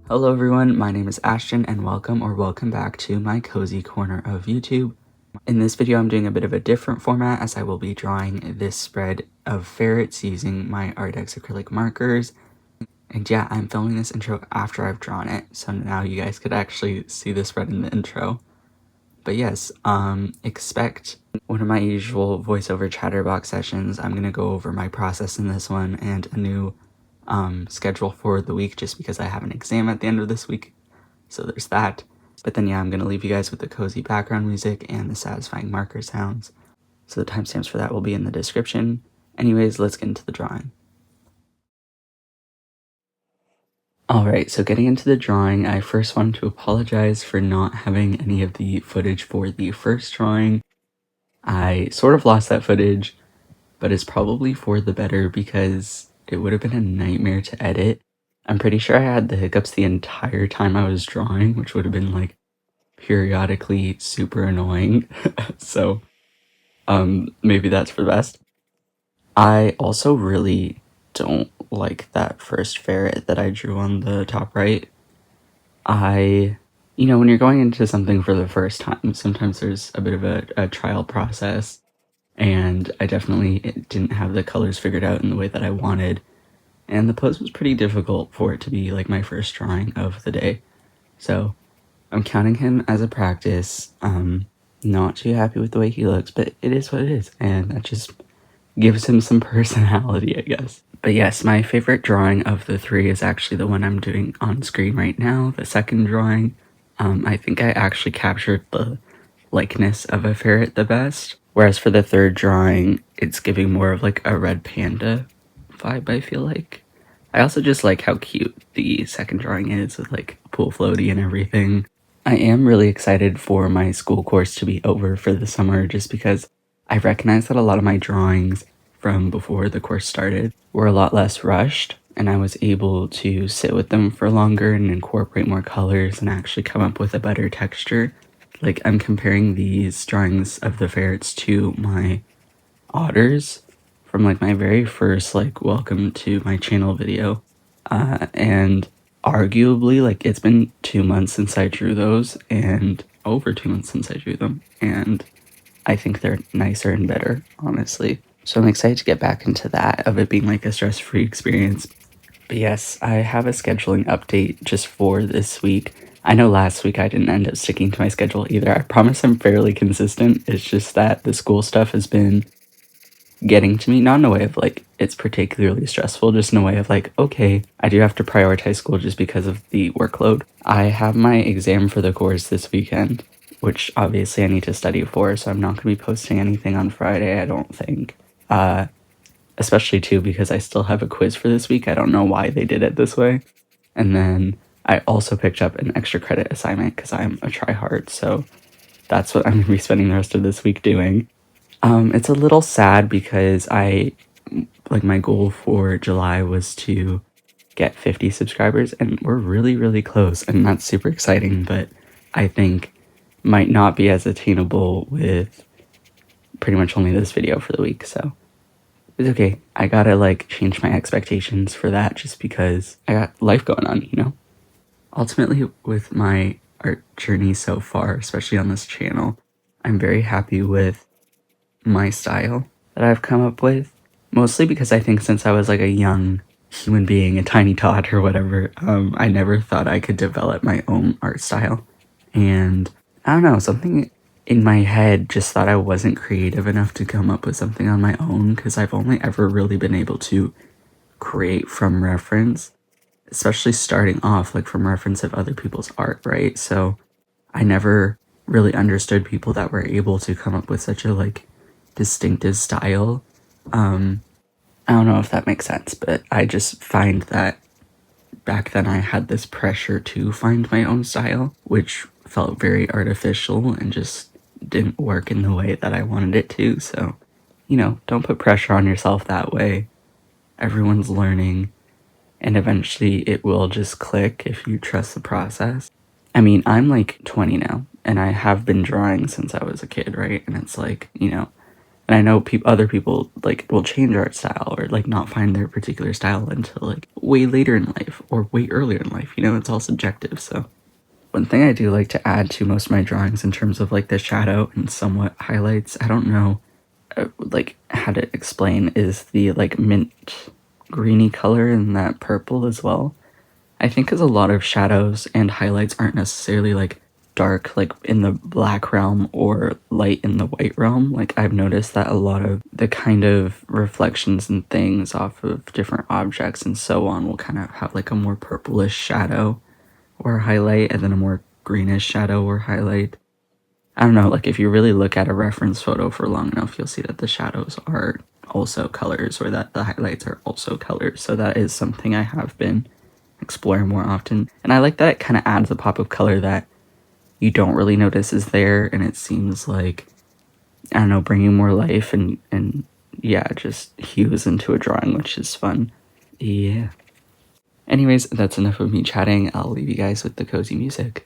Hello everyone, my name is Ashton and welcome back to my cozy corner of YouTube. In this video I'm doing a bit of a different format as I will be drawing this spread of ferrets using my Arrtx acrylic markers. And yeah, I'm filming this intro after I've drawn it, so now you guys could actually see the spread in the intro. But yes, expect one of my usual voiceover Chatterbox sessions. I'm gonna go over my process in this one and a new schedule for the week just because I have an exam at the end of this week, so there's that. But then yeah, I'm gonna leave you guys with the cozy background music and the satisfying marker sounds, so the timestamps for that will be in the description. Anyways, let's get into the drawing. Alright, so getting into the drawing, I first wanted to apologize for not having any of the footage for the first drawing. I sort of lost that footage, but it's probably for the better because it would have been a nightmare to edit. I'm pretty sure I had the hiccups the entire time I was drawing, which would have been like periodically super annoying. So maybe that's for the best. I also really don't like that first ferret that I drew on the top right. When you're going into something for the first time, sometimes there's a bit of a trial process, and I definitely didn't have the colors figured out in the way that I wanted, and the pose was pretty difficult for it to be like my first drawing of the day. So I'm counting him as a practice. Not too happy with the way he looks, but it is what it is, and that just gives him some personality, I guess. But yes, my favorite drawing of the three is actually the one I'm doing on screen right now, the second drawing. I think I actually captured the likeness of a ferret the best, whereas for the third drawing, it's giving more of like a red panda vibe, I feel like. I also just like how cute the second drawing is with like pool floaty and everything. I am really excited for my school course to be over for the summer just because I recognize that a lot of my drawings from before the course started were a lot less rushed, and I was able to sit with them for longer and incorporate more colors and actually come up with a better texture. Like, I'm comparing these drawings of the ferrets to my otters from like my very first like welcome to my channel video, and arguably like it's been 2 months since I drew those, and over 2 months since I drew them, and I think they're nicer and better, honestly. So I'm excited to get back into that, of it being like a stress-free experience. But yes, I have a scheduling update just for this week. I know last week I didn't end up sticking to my schedule either. I promise I'm fairly consistent. It's just that the school stuff has been getting to me, not in a way of like it's particularly stressful, just in a way of like, okay, I do have to prioritize school just because of the workload. I have my exam for the course this weekend, which obviously I need to study for, so I'm not going to be posting anything on Friday, I don't think. Especially too because I still have a quiz for this week. I don't know why they did it this way. And then I also picked up an extra credit assignment because I'm a tryhard, so that's what I'm going to be spending the rest of this week doing. It's a little sad because my goal for July was to get 50 subscribers, and we're really, really close, and that's super exciting, but I think might not be as attainable with pretty much only this video for the week, so it's okay. I gotta like change my expectations for that just because I got life going on, you know? Ultimately, with my art journey so far, especially on this channel, I'm very happy with my style that I've come up with, mostly because I think since I was like a young human being, a tiny tot or whatever, I never thought I could develop my own art style. And I don't know, something in my head just thought I wasn't creative enough to come up with something on my own, because I've only ever really been able to create from reference, especially starting off like from reference of other people's art, right? So I never really understood people that were able to come up with such a like distinctive style. I don't know if that makes sense, but I just find that back then I had this pressure to find my own style, which felt very artificial and just didn't work in the way that I wanted it to. So, don't put pressure on yourself that way. Everyone's learning, and eventually it will just click if you trust the process. I mean, I'm like 20 now, and I have been drawing since I was a kid, right? And it's like, And I know other people like will change art style or like not find their particular style until like way later in life or way earlier in life. You know, it's all subjective. So one thing I do like to add to most of my drawings in terms of like the shadow and somewhat highlights, I don't know like how to explain, is the like mint greeny color and that purple as well. I think because a lot of shadows and highlights aren't necessarily like dark like in the black realm or light in the white realm. Like I've noticed that a lot of the kind of reflections and things off of different objects and so on will kind of have like a more purplish shadow or highlight and then a more greenish shadow or highlight. I don't know, like if you really look at a reference photo for long enough, you'll see that the shadows are also colors or that the highlights are also colors. So that is something I have been exploring more often. And I like that it kind of adds a pop of color that you don't really notice is there, and it seems like, I don't know, bringing more life and yeah, just hues into a drawing, which is fun. Yeah. Anyways, that's enough of me chatting. I'll leave you guys with the cozy music.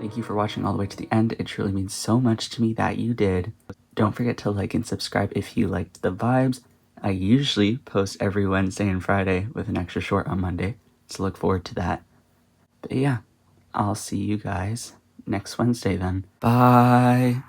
Thank you for watching all the way to the end. It truly means so much to me that you did. Don't forget to like and subscribe if you liked the vibes. I usually post every Wednesday and Friday with an extra short on Monday, so look forward to that. But yeah, I'll see you guys next Wednesday then. Bye!